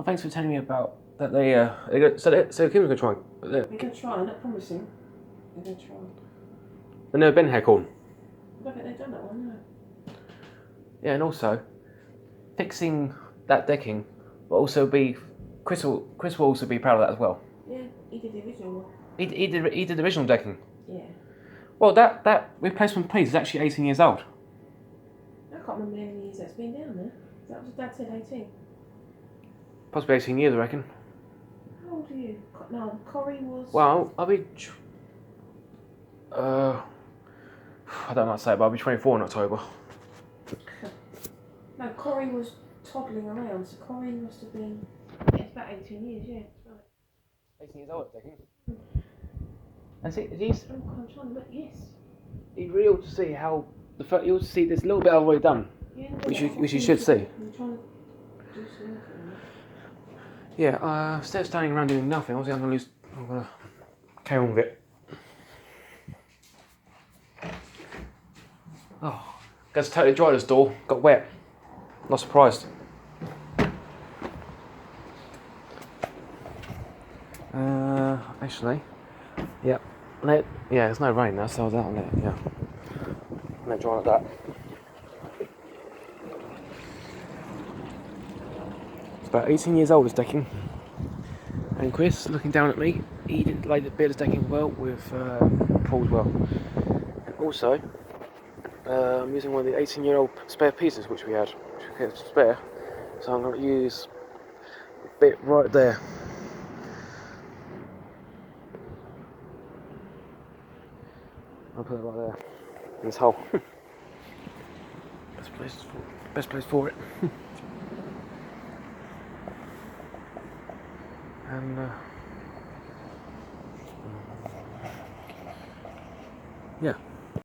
Well, thanks for telling me about that. So Kim's gonna try. They're gonna try. I'm not promising. They're gonna try. They've never been Haircorn. I don't think they've done that one. No. Yeah, and also fixing that decking will also be Chris will also be proud of that as well. Yeah, he did the original one. He did the original decking. Yeah. Well, that replacement piece is actually 18 years old. I can't remember how many years that's been down there. That was Dad said 18. Possibly 18 years, I reckon. How old are you? No, Corrie was. Well, I'll be. I don't know how to say it, but I'll be 24 in October. No, Corrie was toddling around, so Corrie must have been. Yeah, it's about 18 years, yeah, that's right. 18 years old, I think. And see, he's. Oh, I'm trying to look, yes. You really ought to see how you ought to see this little bit I've already done, Yeah, which you should see. I'm trying to do something. Yeah, instead of standing around doing nothing, obviously I'm gonna carry on with it. Oh, gets totally dry this door, got wet. Not surprised. Actually, yeah, there's no rain now, so that'll let it, yeah. Let it dry like that. It's about 18 years old, this decking. And Chris, looking down at me, he didn't lay the bit of decking well with Paul as well. And also, I'm using one of the 18-year-old spare pieces which we had, which we kept spare. So I'm going to use a bit right there. I'll put it right there, in this hole. Best place for it. And yeah.